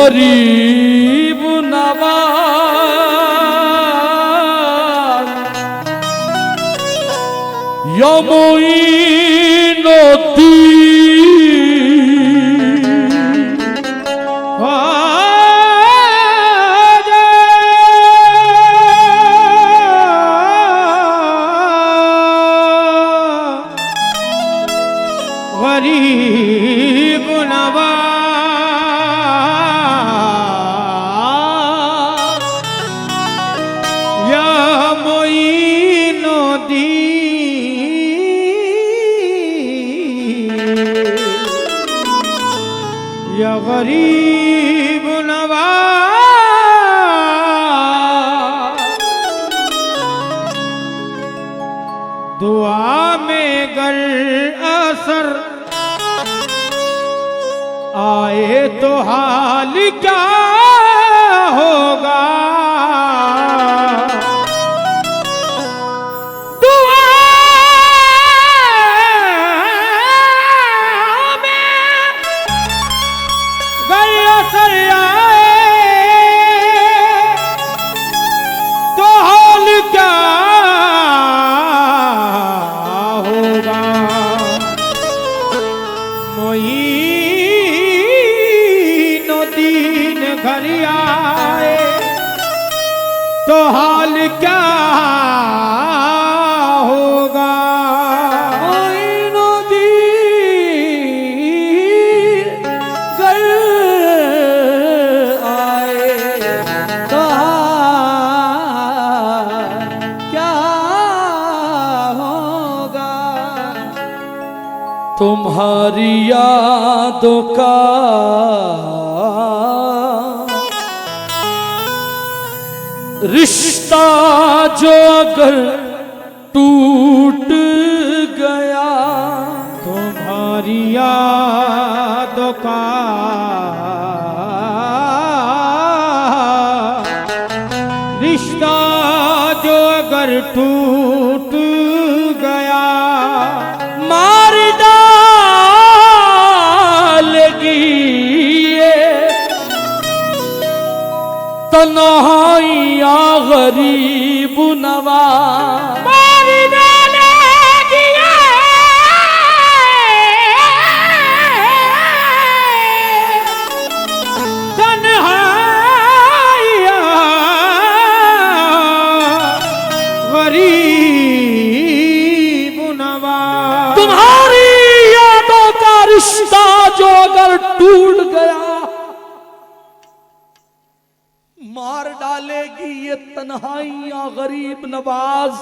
गरीब नवाज या गरीब नवाज या मोइनुद्दीन या गरीब नवाज दुआ में गर असर आए तो हाल क्या होगा। दुआ में गर असर आए तो हाल क्या होगा। मोइनुद्दीन घर आए तो हाल क्या होगा। मोइनुद्दीन घर आए तो हाल क्या होगा। तुम्हारी यादों का रिश्ता जो अगर टूट गया, तुम्हारी यादों का रिश्ता जो अगर टूट गया, मार डालेगी ये तन्हाइयाँ गरीब नवाज। मार डालेगी ये तन्हाइयाँ गरीब नवाज। तुम्हारी यादों का रिश्ता जो अगर टूट गया, मार डालेगी ये तन्हाइयाँ गरीब नवाज।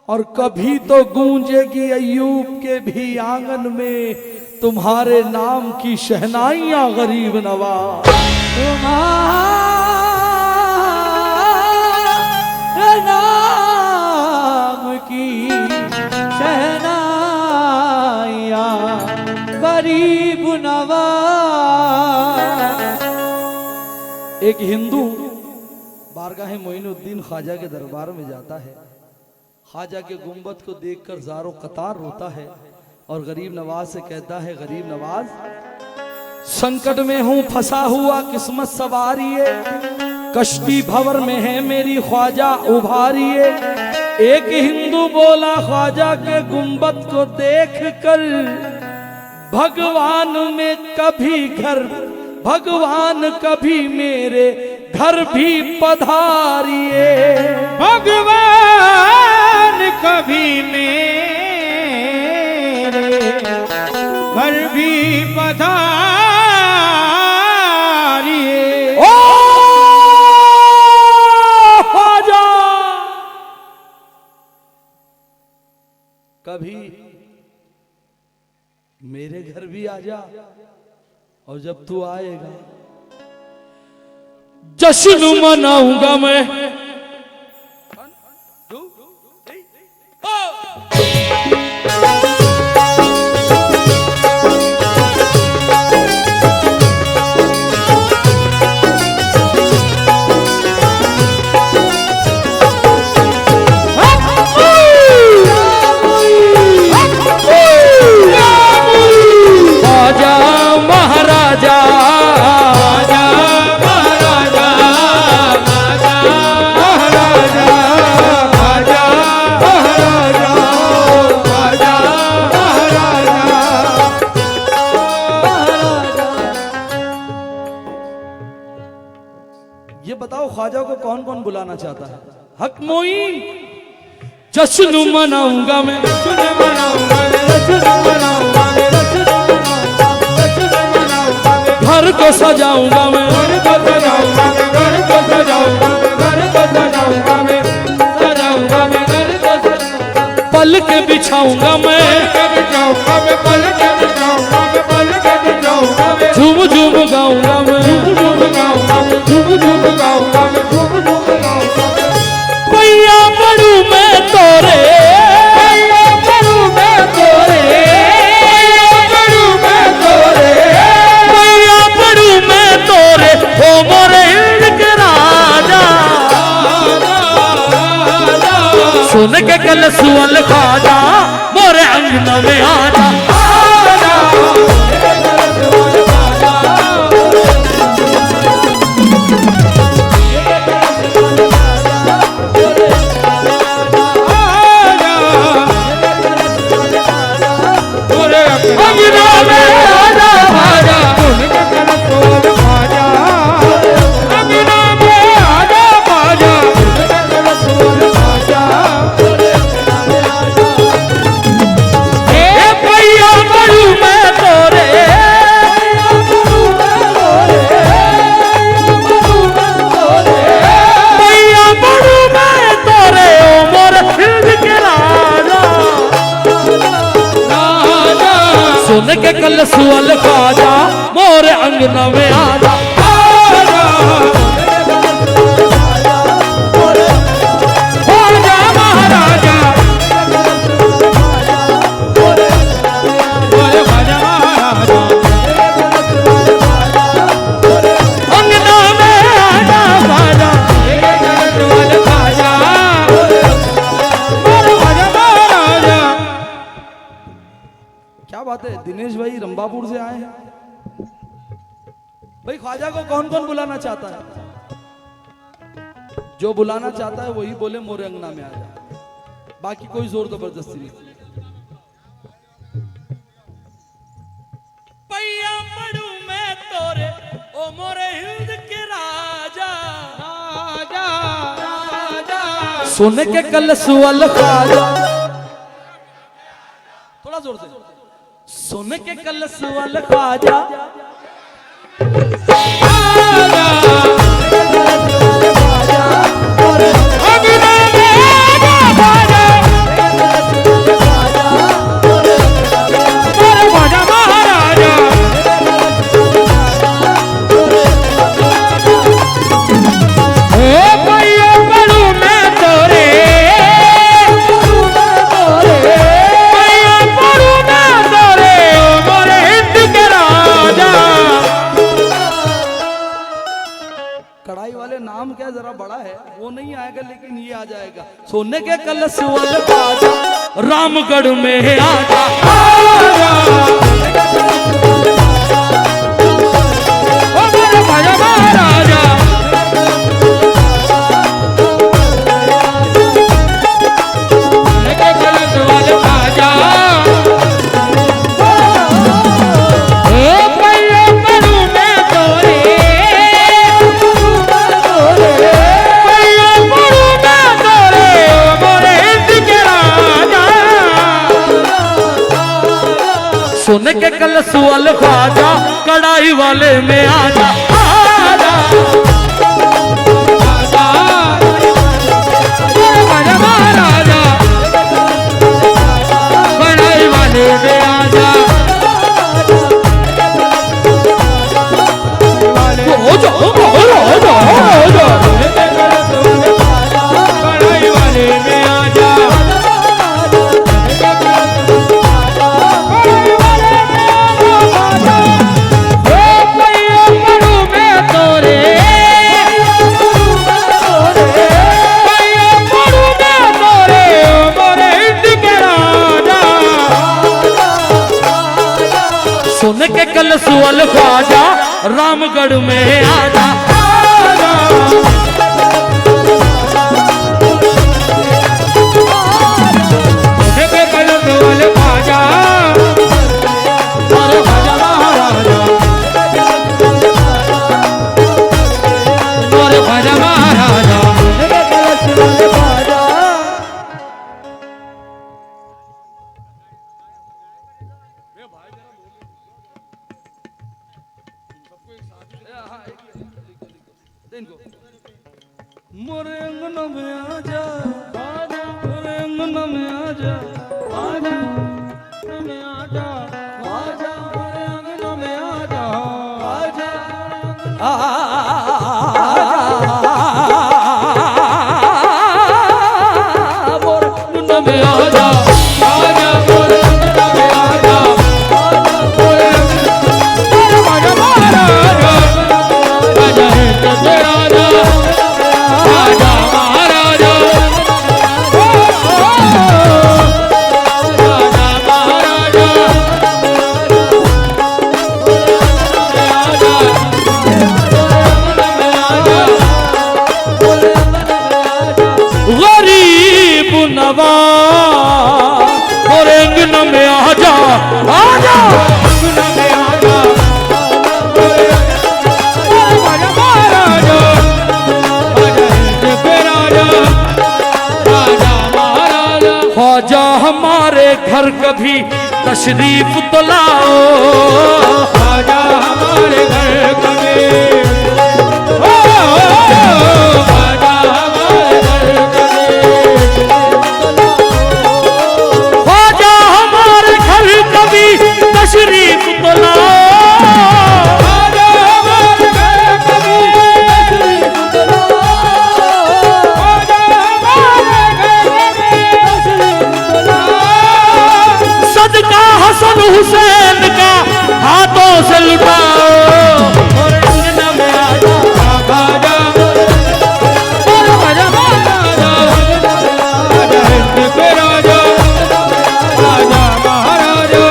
और कभी तो गूंजेगी अय्यूब के भी आंगन में तुम्हारे नाम की शहनाइयाँ गरीब नवाज। तुम्हारे नाम की शहनाइयाँ गरीब नवाज। एक हिंदू बारगाह मोइनुद्दीन ख्वाजा के दरबार में जाता है। ख्वाजा के गुंबद को देखकर ज़ारो कतार रोता है और गरीब नवाज से कहता है, गरीब नवाज संकट में हूँ फंसा हुआ, किस्मत सवारिए, कश्ती भंवर में है मेरी ख्वाजा उभारिए। एक हिंदू बोला, ख्वाजा के गुंबद को देखकर भगवान में कभी घर, भगवान कभी मेरे घर भी पधारिए। भगवान कभी मेरे घर भी पधारिए। ओ ख्वाजा कभी मेरे घर भी आ जा, और जब तू आएगा जश्न मनाऊंगा मैं। महाराजा बताओ ख्वाजा को कौन कौन बुलाना चाहता है? हक मोइन जश्न मनाऊंगा मैं, जश्न मनाऊंगा मैं, जश्न मनाऊंगा मैं, जश्न मनाऊंगा मैं, जश्न मनाऊंगा मैं, घर को सजाऊंगा मैं, घर को सजाऊंगा मैं, घर को सजाऊंगा मैं, घर को सजाऊंगा मैं, सजाऊंगा मैं, घर को सजाऊंगा, पल के बिछाऊंगा मैं, बिछाऊंगा मैं, पल के बिछाऊंगा मैं, पल के बिछाऊंगा मैं, झूम झूम गाऊंगा मैं, झूम झूम गाऊंगा मैं, झूम झूम गाऊंगा मैं, झूम झूम गाऊंगा मैं, पैया पड़ू मैं तोरे, पैया पड़ू मैं तोरे, पैया पड़ू मैं तोरे, पैया पड़ू मैं तोरे, ओ मोरे हिंद के राजा, सुन के कल सुअल ख्वाजा मोरे अंगना में आजा, सुन के कल सुअल ख्वाजा मोरे अंगना में आजा, ख्वाजा महाराजा, मोरे ख्वाजा महाराजा, अंगना में आजा ख्वाजा, ख्वाजा मोरे ख्वाजा महाराजा। क्या बात है, दिनेश भाई रंबापुर से आए हैं भाई। ख्वाजा को कौन कौन बुलाना चाहता है? जो बुलाना चाहता है वही बोले मोरे अंगना में आ जा, बाकी कोई जोर जबरदस्ती नहीं। पैया पड़ू मैं तोरे ओ मोरे हिंद के राजा, राजा राजा, सुन के कल सुअल ख्वाजा, थोड़ा जोर से, सुन के कल सुअल ख्वाजा, कढ़ाई वाले नाम क्या जरा बड़ा है, वो नहीं आएगा लेकिन ये आ जाएगा। सोने के कलश वाले ख्वाजा रामगढ़ में आजा, ओ मेरे ख्वाजा महाराजा, लेके कलश वाले ख्वाजा, ओ पैया पड़ू मैं तोरे, पैया पड़ू मैं तोरे, मोरे हिंद के राजा, सुन के कल सुअल ख्वाजा कढ़ाई वाले में आजा, आजा, आजा, मेरे ख्वाजा महाराजा, कढ़ाई वाले में आजा, हो जा, हो जा, हो जा, हो जा, कढ़ाई वाले में आजा, सुन के कल सुअल ख्वाजा रामगढ़ में आजा, सुन के कल सुअल ख्वाजा मोरे ख्वाजा महाराजा, मोरे ख्वाजा मोरे अंगन में आजा, मोरे अंगन में आजा, आजा में आजा, आजा मोरे अंगन में आजा, मोरे अंगन में आजा, आजा मोरे अंगन में आजा, मोरे आजा महाराजा, आजा है तेरा राजा, आजा महाराजा, गरीब नवाज मोरे अंगन में आजा, आजा अंगन में आजा, महाराजा, आजा पे राजा, राजा महाराजा। ख्वाजा हमारे घर कभी तशरीफ तो लाओ, ख्वाजा हमारे घर कभी, ख्वाजा हमारे घर कभी, ख्वाजा हमारे घर कभी तशरीफ तो लाओ, ख्वाजा हमारे घर कभी तशरीफ तो लाओ, ख्वाजा हमारे घर कभी तशरीफ तो लाओ। सदका हसन हुसैन का हाथों से लुटाओ, और अंगन में आजा, आजा आजा महाराजा, आजा हिंद पे राजा, आजा महाराजा,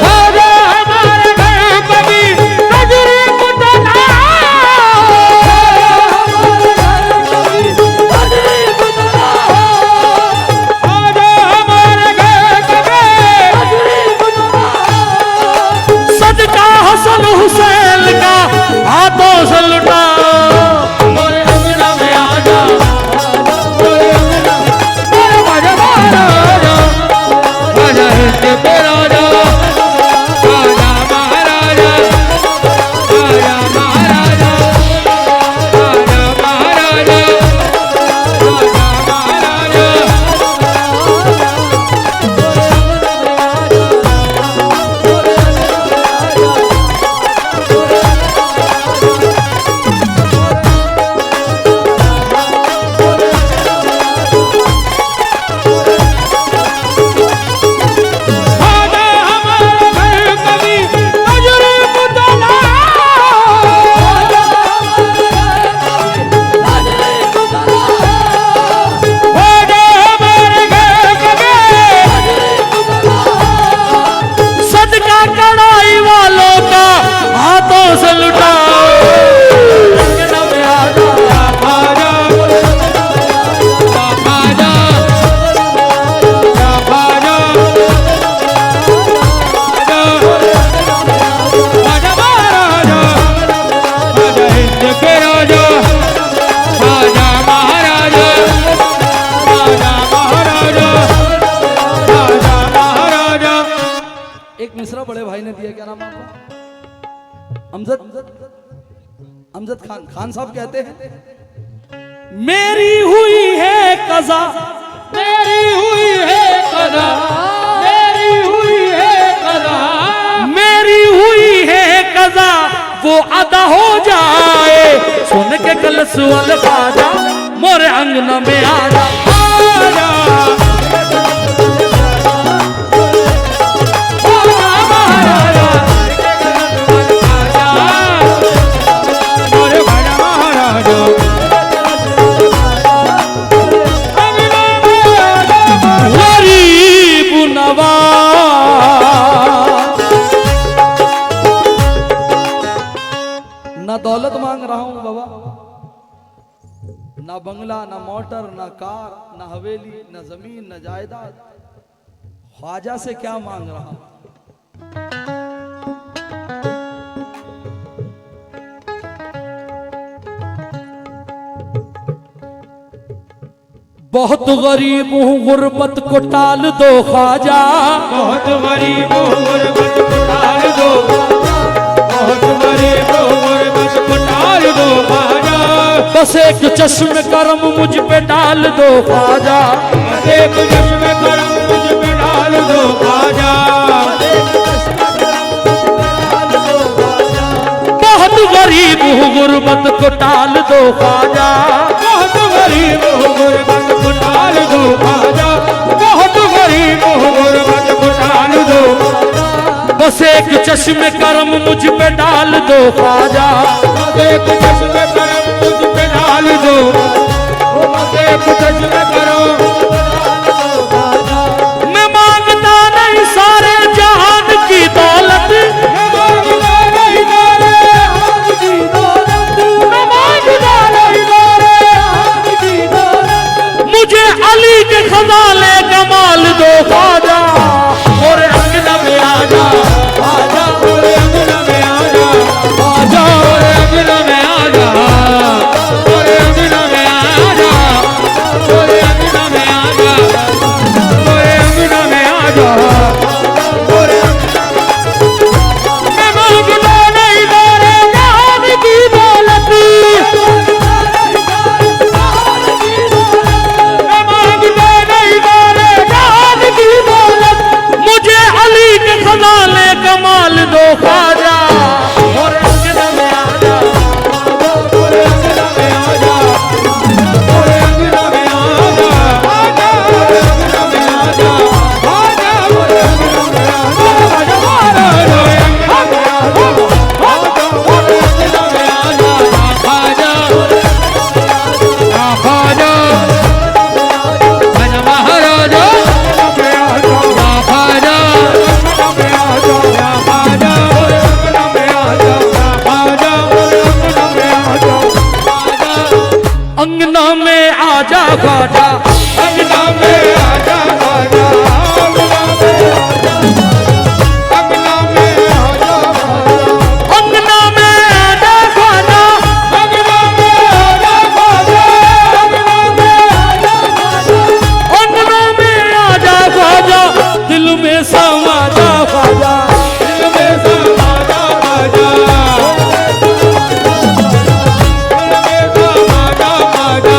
आजा हमारे घर कभी तशरीफ तो आजा हमारे घर कभी, सदका हसन हुसैन का हाथों से लुटाओ, मोरे अंगन में आजा, मोरे अंगन में आजा महाराजा, आजा हिंद पे राजा, आजा महाराजा, आजा महाराजा, आजा महाराजा, आजा महाराजा। आजा हमारे घर कभी तशरीफ तो आजा हमारे घर कभी सदका कढ़ाई वालों का हाथों से लुटाओ, अंगन में आजा, आजा आजा आजा आजा महाराजा, आजा हिंद के राजा, आजा महाराजा, आजा महाराजा, आजा महाराजा। एक मिसरा बड़े भाई ने दिया, क्या नाम है आपका? अमजद, अमजद खान, खान साहब कहते हैं, मेरी हुई है कज़ा, मेरी हुई है कदा, मेरी हुई है कदा, मेरी हुई है कज़ा वो अदा हो जाए, सुन के कल सुअल खाजा, मोरे अंगन में आजा, आजा महाराजा, मोरे भला महाराजा, गरीब नवाज। ना दौलत मांग रहा हूं बाबा, ना बंगला, ना मोटर, ना कार, ना हवेली, ना जमीन, ना जायदाद, ख्वाजा से क्या मांग रहा हूं? बहुत गरीब हूँ गुर्बत को टाल दो ख्वाजा, बहुत गरीब हूँ गुर्बत को टाल दो, बहुत गरीब हूँ गुर्बत को टाल दो ख्वाजा। बस एक चश्म करम मुझ पे डाल दो ख्वाजा, बस एक चश्म करम मुझ पे डाल दो ख्वाजा। बहुत गरीब हूँ गुर्बत को टाल दो ख्वाजा, बहुत गरीब हूँ गुर्बत को टाल दो ख्वाजा, बहुत गरीब हूँ गुर्बत को टाल दो। बस एक चश्म करम मुझ पे डाल दो ख्वाजा, बस एक चश्म करम मुझ पे डाल दो, बस एक चश्म करम। मैं मांगता नहीं सारे जहान की दौलत, मुझे अली के खजाने कमाल दो ख्वाजा। और अंगना में आजा, आजा और अंगना में आजा, आजा, और अंगना में आजा, और अंगना में आजा, और अंगना में आजा, और अंगना में आजा, और मैं मांगता नहीं सारे जहान की दौलत, मैं मांगता नहीं सारे जहान की दौलत, मुझे अली के खजाने कमाल दो ख्वाजा। और अंगना में आजा, और अंगना में आजा, और अंगना में आजा, आजा, और अंगना में आजा, आजा, और अंगना में आजा, आजा, और अंगना में आजा, आजा, और अंगना में आजा, आजा, आजा, बन महाराजा, अंगना में आजा ख्वाजा, अंगना में आजा ख्वाजा, अंगना में आजा ख्वाजा, अंगना में आजा ख्वाजा, अंगना में आजा ख्वाजा, अंगना में आजा ख्वाजा, अंगना में आजा ख्वाजा, दिल में समा जा ख्वाजा, दिल में समा जा ख्वाजा, दिल में समा जा ख्वाजा।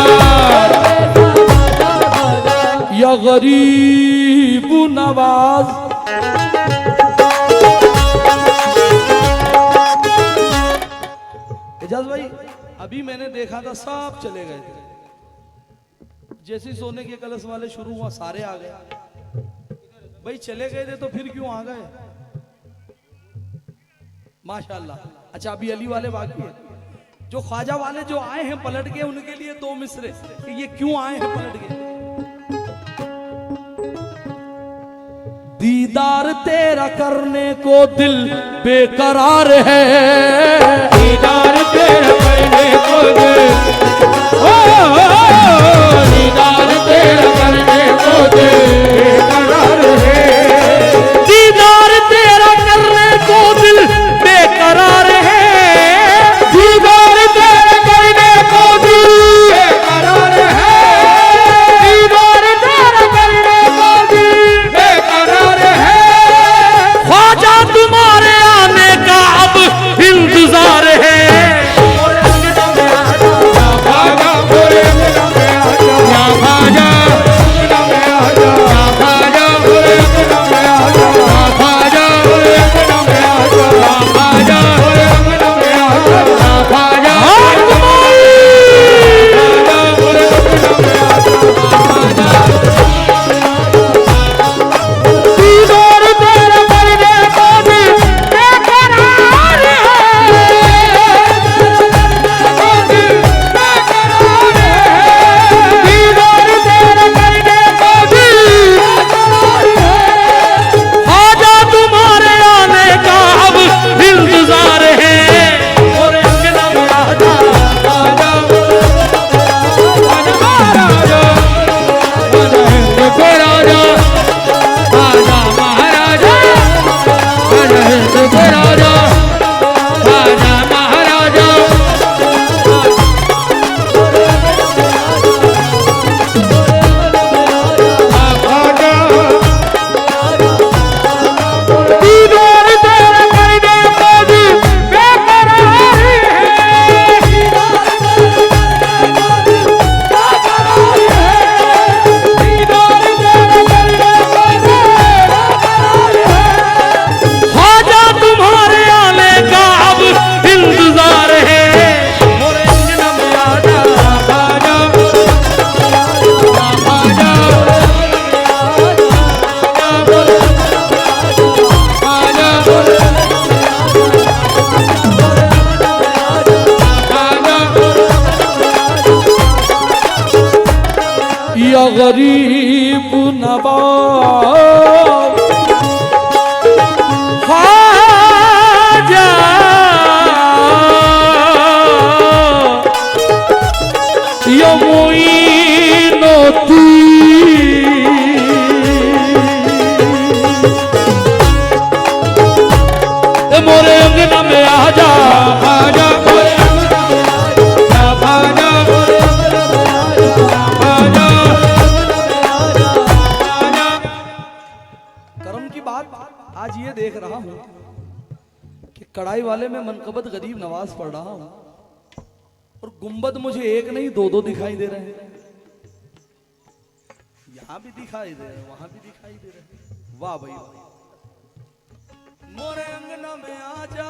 या गरीब नवाज। एजाज भाई अभी मैंने देखा था सब चले गए थे, जैसे सोने के कलश वाले शुरू हुआ सारे आ गए। भाई चले गए थे तो फिर क्यों आ गए? माशाल्लाह। अच्छा अभी अली वाले बाकी है, जो ख्वाजा वाले जो आए हैं पलट के, उनके लिए दो मिसरे कि ये क्यों आए हैं पलट के। दीदार तेरा करने को दिल बेकरार है, दीदार तेरा करने को दिल, दीदार तेरा करने को दिल बेकरार है, दीदार तेरा करने को दिल बेकरार है, दीदार तेरा करने को दिल बेकरार है, दीदार तेरा करने को दिल बेकरार है। ख्वाजा तुम्हारे आने का अब इंतजार है। और अंगना में आजा, या ख्वाजा, और अंगना में आजा, या ख्वाजा, अंगना में आजा, या ख्वाजा, आजा आजा मोरे अंगना में आजा आजा मोरे अंगना में आजा आजा। कर्म की बात आज ये देख रहा हूं कि कढ़ाई वाले में मनकबत गरीब नवाज पढ़ रहा हूं और गुंबद मुझे एक नहीं दो दो दिखाई दे रहे हैं। यहां भी दिखाई दे रहे हैं, वहां भी दिखाई दे रहे हैं। वाह भाई वाह। मोरे अंगना में आजा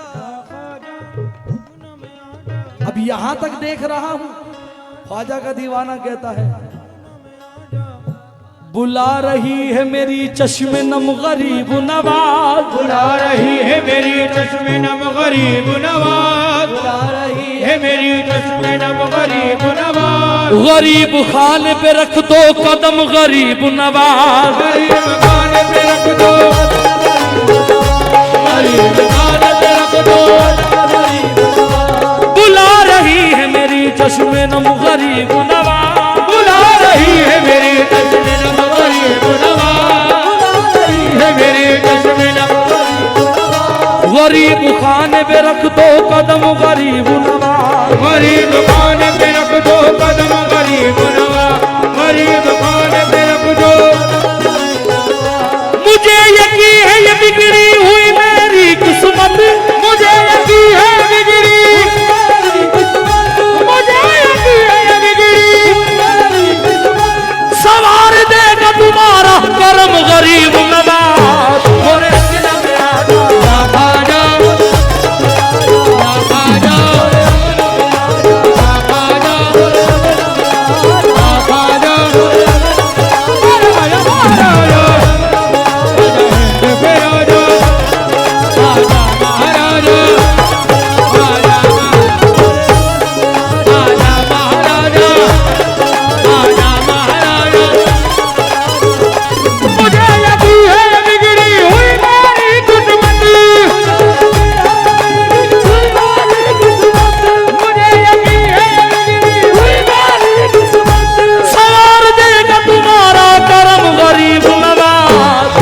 अब यहां तक देख रहा हूं, ख्वाजा का दीवाना कहता है बुला रही है मेरी चश्मे नम गरीब नवाज, बुला रही है मेरी चश्मे नम गरीब नवाज, बुला रही है मेरी चश्मे नम गरीब नवाज। गरीब खाने पे रख दो कदम गरीब नवाज, गरीब खाने पे रख दो, गरीब खाने पे रख दो। बुला रही है मेरी चश्मे नम गरीब नवाज, बुला रही है मेरी चश्मे नम गरीब नवाज, बुला रही है मेरी चश्मे नम गरीब खाने पे रख दो कदम गरीब नवाज, गरीब खाने पे रख दो कदम गरीब नवाज, गरीब खाने पे रख दो। मुझे यकीन है ये बिगड़ी हुई मेरी किस्मत, मुझे यकीन है बिगड़ी, मुझे यकीन है ये बिगड़ी, सवार देगा तुम्हारा करम गरीब नवाज। मोरे अंगना में आजा आजा आजा आजा आजा सवार देगा तुम्हारा करम गरीब नवाज।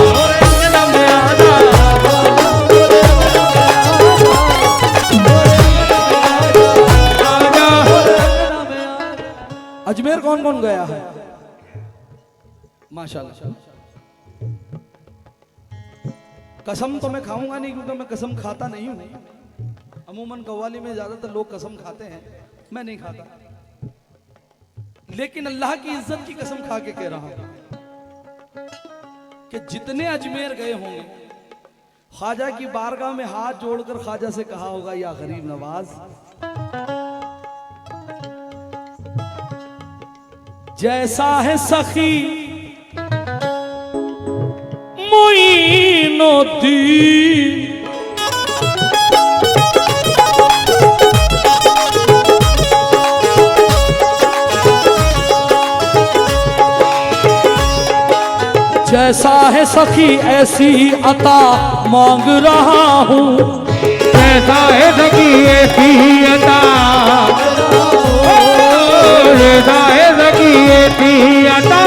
अजमेर कौन कौन गया है? माशाल्लाह। कसम तो मैं खाऊंगा नहीं क्योंकि मैं कसम खाता नहीं हूं। अमूमन कव्वाली में ज्यादातर लोग कसम खाते हैं, मैं नहीं खाता, लेकिन अल्लाह की इज्जत की कसम खा के कह रहा हूं कि जितने अजमेर गए होंगे ख्वाजा की बारगाह में हाथ जोड़कर ख्वाजा से कहा होगा या गरीब नवाज, जैसा है सखी मोइनुद्दीन, जैसा है सखी ऐसी ही अता मांग रहा हूँ, जैसा है सखी ऐसी ही अता, जैसा है सखी ऐसी ही अता,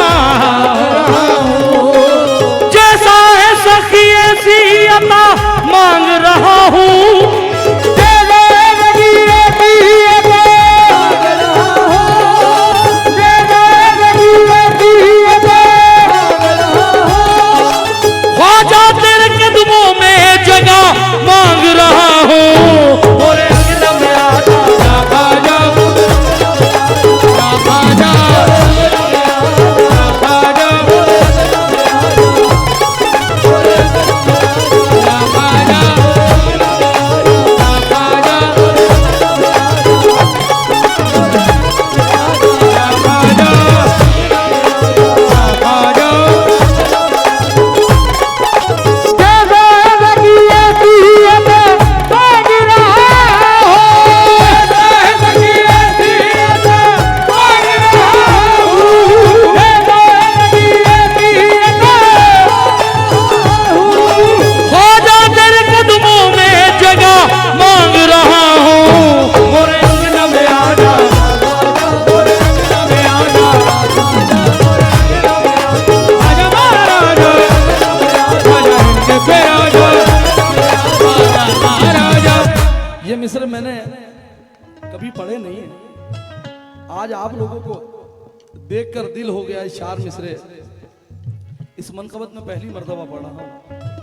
जैसा है सखी ऐसी ही अता मांग रहा हूँ, जैसा है सखी ऐसी ही अता, जैसा है सखी ऐसी ही अता। ख्वाजा तेरे कदमों में जगह मांग रहा हूँ। मोरे अंगना में आजा आजा आजा आजा मिसरे मैंने कभी पढ़े नहीं है, आज आप लोगों को देखकर दिल हो गया। इस 4 मिसरे इस मनकबत में पहली मर्तबा पढ़ा हूं,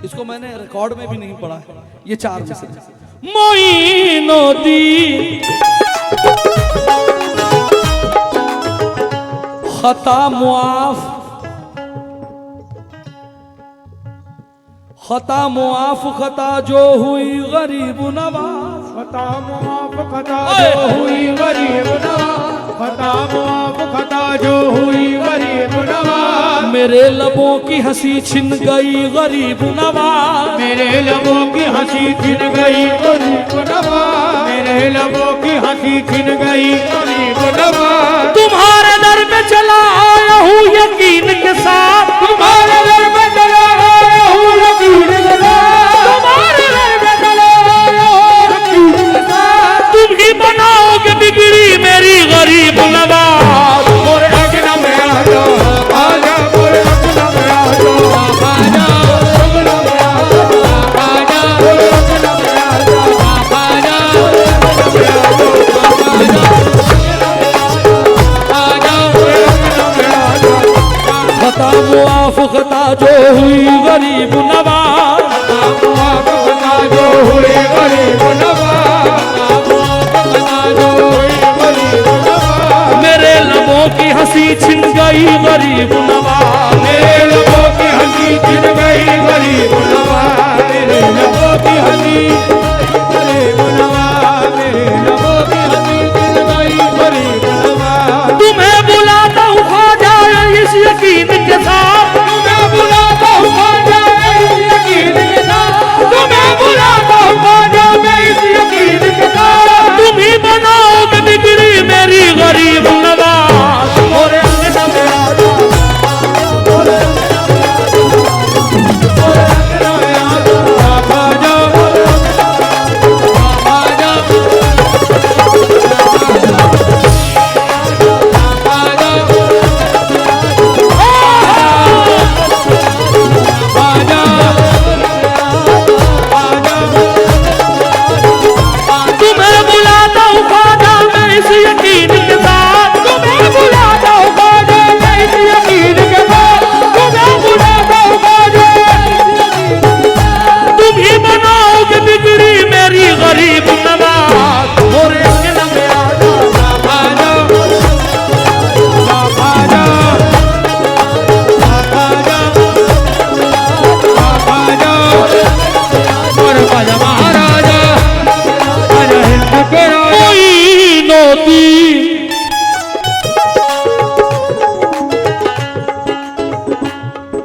इसको मैंने रिकॉर्ड में भी नहीं पढ़ा है। ये 4 मिसरे मोइनुद्दीन खता मुआफ, खता मुआफ खता जो हुई गरीब नवाज, खता मुआफ खता जो हुई गरीब नवाज, खता मुआफ खता जो हुई गरीब नवाज, मेरे लबों की हंसी छिन गई गरीब नवाज, मेरे लबों की हंसी छिन गई गरीब नवाज, मेरे लबों की हंसी छिन गई गरीब नवाज। तुम्हारे दर पे चला आया हूँ यकीन के साथ, तुम्हारे दर पे चला आया हूँ यकीन के साथ, तुम्हारे दर पे चला आया हूँ यकीन के साथ। तुम ही बनाओगे बिगड़ी मेरी गरीब नवाज। मोरे अगना में आ जाओ, आजा मोरे अगना में आ जाओ, आजा अगना में आ जाओ, आजा मोरे अगना में आ जाओ, आजा मोरे अगना में आ जाओ, आजा मोरे अगना में आ जाओ। खता मुआफ खता जो हुई गरीब नवाज, खता मुआफ खता जो हुई गरीब नवाज, खता जो हुई गरीब नवाज, मेरे लबों की हंसी छिन गई गरीब नवाज, मेरे लबों की हंसी छिन गई गरीब नवाज, मेरे लबों की हंसी गरीब नवाज, मेरे लबों की हंसी छिन गई गरीब नवाज। तुम्हें बुलाता हूँ ख्वाजा इस यकीन के साथ, तुम्हें बुलाता हूँ ख्वाजा मैं इस यकीन के साथ, तुम्हें बुलाता हूँ ख्वाजा मैं इस यकीन के साथ। तुम ही बनाओगे बिगड़ी मेरी गरीब नवाज। मोरे अंगना में आ जाओ, मोरे अंगना में आ जाओ, मोरे अंगना में आ जाओ, ख्वाजा मोरे अंगना में आ जाओ, ख्वाजा तुम्हें बुलाता हूँ ख्वाजा मैं इस यकीन के साथ, तुम्हें बुलाता हूँ ख्वाजा मैं इस यकीन के साथ, तुम्हें बुलाता हूँ ख्वाजा मैं इस यकीन के साथ। तुम ही बनाओगे बिगड़ी मेरी गरीब नवाज। मोरे अंगना में आ जाओ, ख्वाजा ख्वाजा ख्वाजा ख्वाजा मोरे ख्वाजा महाराजा, आजा हिंद के राजा। मोइनुद्दीन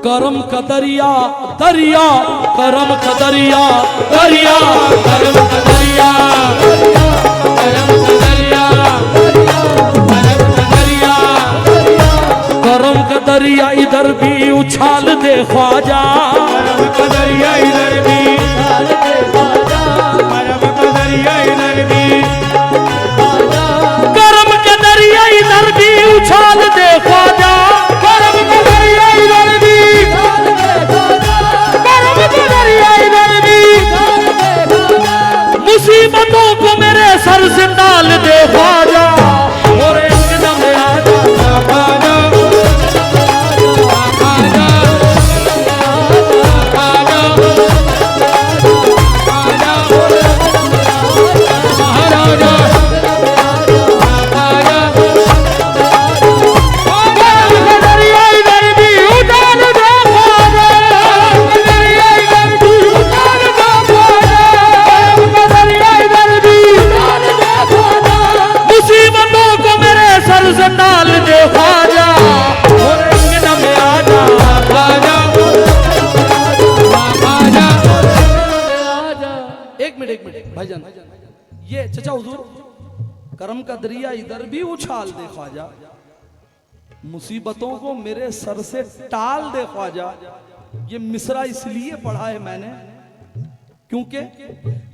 करम का दरिया दरिया, करम का दरिया दरिया, करम का दरिया, करम का दरिया, करम का दरिया, करम का दरिया इधर भी उछाल दे ख्वाजा, करम का दरिया इधर भी, करम का दरिया इधर भी, करम का दरिया इधर भी उछाल दे ख्वाजा, करम का दरिया इधर भी, करम का दरिया इधर भी, मुसीबतों को मेरे सर से डाल दे ख्वाजा। मोरे अंगना में आ जाओ, ख्वाजा ख्वाजा ख्वाजा ख्वाजा मोरे अंगना में आ जाओ, महाराजा ख्वाजा। करम का दरिया इधर भी उतार दो ख्वाजा, करम का दरिया इधर भी उतार दो ख्वाजा, करम का दरिया इधर भी उतार दो ख्वाजा। मुसीबतों को मेरे सर से डाल दे ख्वाजा। मोरे अंगना में आ जाओ, ख्वाजा ख्वाजा। एक मिनट भाईजान, ये चचा हुजूर, करम का दरिया इधर भी उछाल दे ख्वाजा, मुसीबतों को मेरे सर से टाल दे ख्वाजा। ये मिसरा इसलिए पढ़ा है मैंने क्योंकि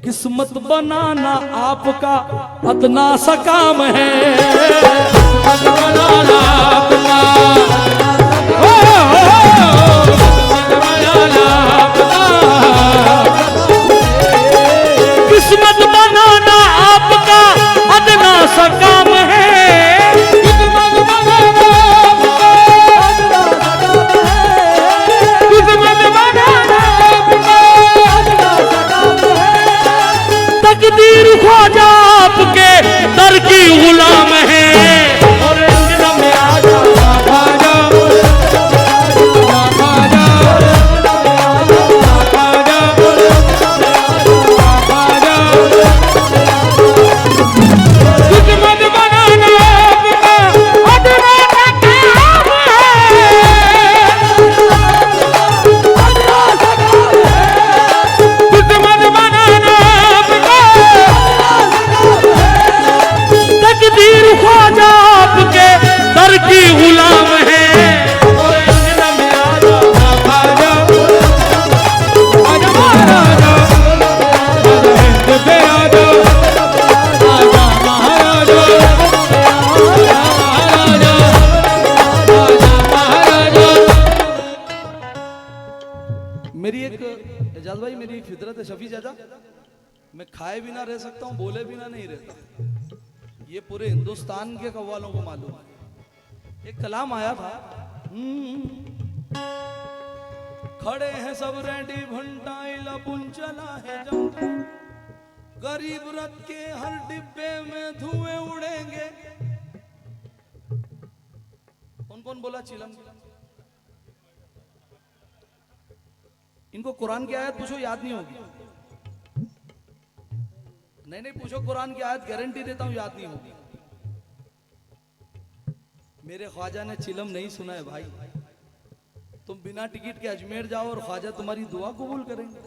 किस्मत बनाना आपका अदना सा काम है, बनाना आपका, बनाना आपका, किस्मत बनाना मेरी एक फितरत है शफी चाचा, मैं खाए बिना रह सकता हूँ, बोले बिना नहीं रहता। ये पूरे हिंदुस्तान के कव्वालों को मालूम है। एक कलाम आया था, खड़े हैं सब रेडी भंटाइला पुंचला है जम, गरीब रथ के हर डिब्बे में धुएं उड़ेंगे। कौन कौन बोला चिलम? इनको कुरान की आयत पूछो, याद नहीं होगी। नहीं पूछो, कुरान की आयत गारंटी देता हूं याद नहीं होगी। मेरे ख्वाजा ने चिलम नहीं सुना है भाई। तुम बिना टिकट के अजमेर जाओ और ख्वाजा तुम्हारी दुआ कबूल करेंगे?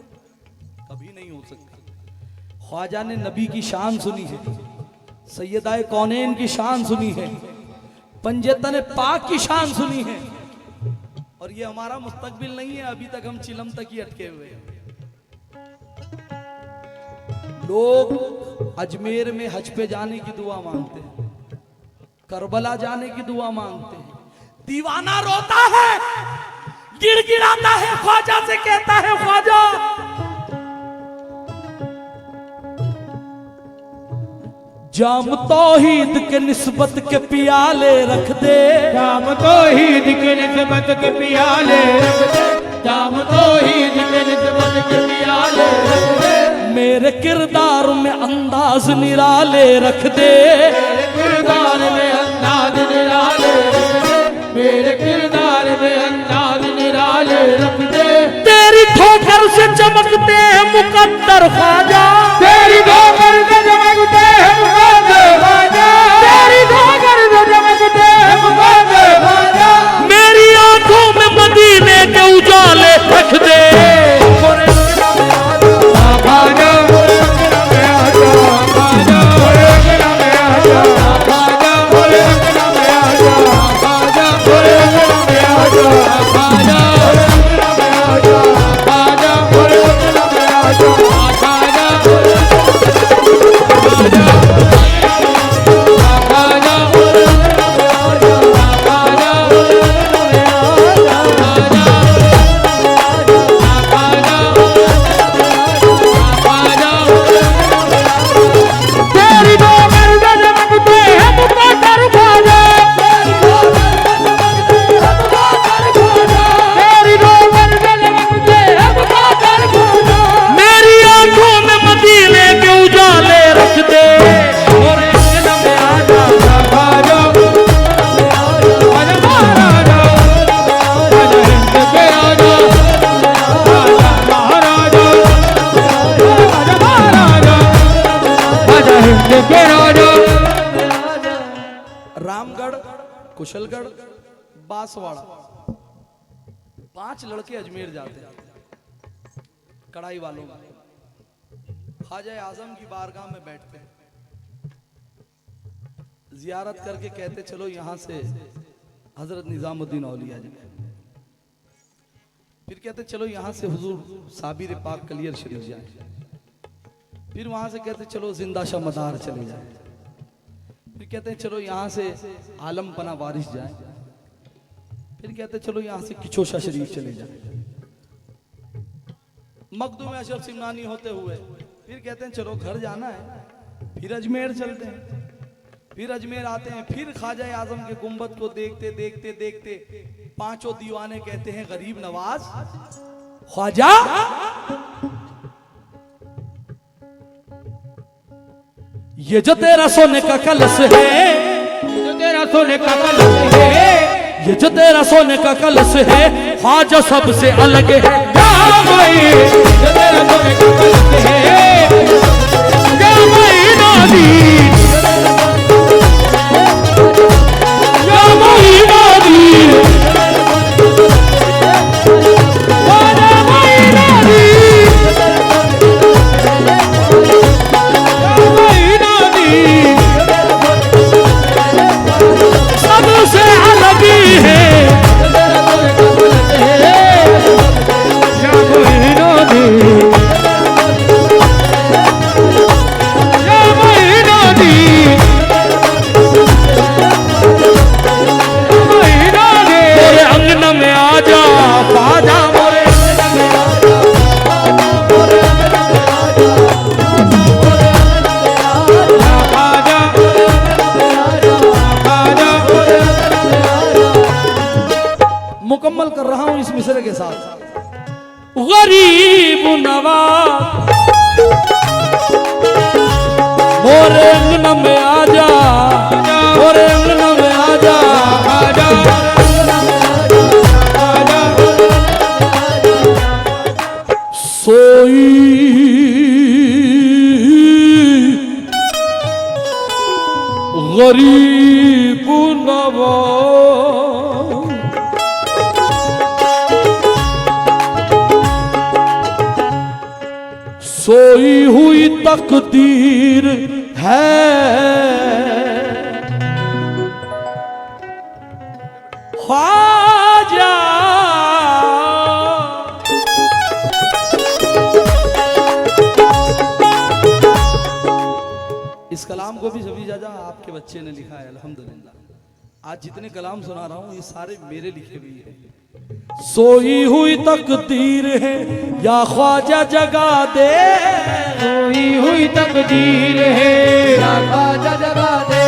कभी नहीं हो सकता। ख्वाजा ने नबी की शान सुनी है, सैयदाए कौनैन की शान सुनी है, पंजतन पाक की शान सुनी है, और ये हमारा मुस्तकबिल नहीं है। अभी तक हम चिलम तक ही अटके हुए हैं। लोग अजमेर में हज पे जाने की दुआ मांगते हैं, करबला जाने की दुआ मांगते हैं। दीवाना रोता है, गिड़गिड़ाता है, ख्वाजा से कहता है ख्वाजा जाम तौहीद के निस्बत के पियाले रख दे, जाम तौहीद के निस्बत के पियाले रख दे, जाम तौहीद के निस्बत के पियाले रख दे, मेरे किरदार में अंदाज निराले रख दे, मेरे किरदार में अंदाज निराले रख दे, मेरे किरदार में अंदाज निराले रख दे। तेरी ठोकर से चमकते हैं मुकद्दर ख्वाजा, तेरी ठोकर से चमकते हैं मुकद्दर ख्वाजा, तेरी ठोकर से चमकते हैं मुकद्दर ख्वाजा, मेरी आंखों में मदीने के उजाले रख दे। ख्वाजा रामगढ़, कुशलगढ़, बांसवाड़ा, 5 लड़के अजमेर जाते हैं कढ़ाई वालों में। ख्वाजा आजम की बारगाह में बैठते हैं, जियारत करके कहते चलो यहां से हजरत निजामुद्दीन औलिया जी, फिर कहते चलो यहां से हुजूर साबिर पाक कलियर शरीफ जाए, फिर वहां से कहते चलो जिंदा शाह मदार चले जाए, फिर कहते हैं चलो यहाँ से आलम पना वारिस जाए, फिर कहते हैं चलो यहाँ से किचोशा शरीफ चले जाए, मखदूम अशरफ सिमनानी होते हुए फिर कहते हैं चलो घर जाना है, फिर अजमेर चलते हैं, फिर अजमेर आते हैं, फिर ख्वाजा आजम के गुंबद को देखते देखते देखते 5 दीवाने कहते हैं गरीब नवाज ख्वाजा ये जो तेरा सोने का कलश है, जो तेरा सोने का कलश है, ये जो तेरा सोने का कलश है, ख्वाजा सबसे अलग है। जामाई जो तेरा सोने का कलश है, जामाई नादी, जामाई नादी, जामाई नादी, जामाई नादी, सबसे अलग है। जामाई नादी, मोरे अंगना में आजा, मोरे अंगना में आजा, आजा सोई गरीब नवाज, सोई हुई तकदीर है, ख्वाजा इस कलाम को भी सभी जाजा आपके बच्चे ने लिखा है अल्हम्दुलिल्लाह। आज जितने कलाम सुना रहा हूँ ये सारे मेरे लिखे भी हैं। सोई हुई तकदीर है या ख्वाजा जगा दे, सोई हुई तकदीर है या ख्वाजा जगा दे,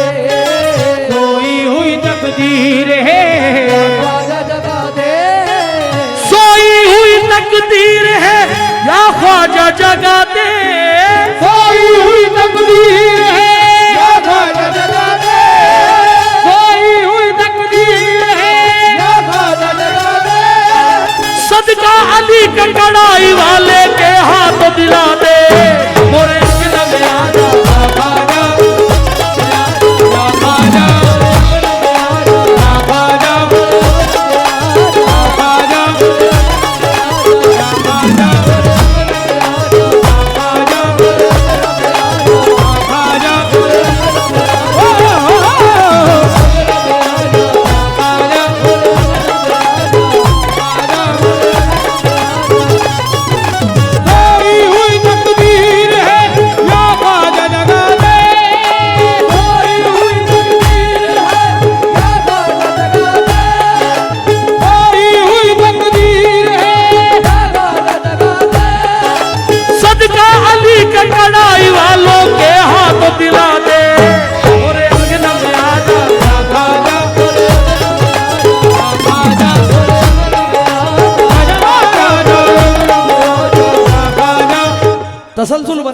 सोई हुई तकदीर है या ख्वाजा जगा दे, सोई हुई तकदीर है या ख्वाजा जगा दे, सोई हुई तकदीर है या ख्वाजा जगा दे, सोई हुई तकदीर है या ख्वाजा जगा दे, सदका अली के कड़ाई वाले के हाथ दिला दे, मोरे अंगना में आजा, ख्वाजा या ख्वाजा या ख्वाजा कड़ाई वालों के हाथ दिला दे, मोरे अंगना में आजा, तसलसल बना।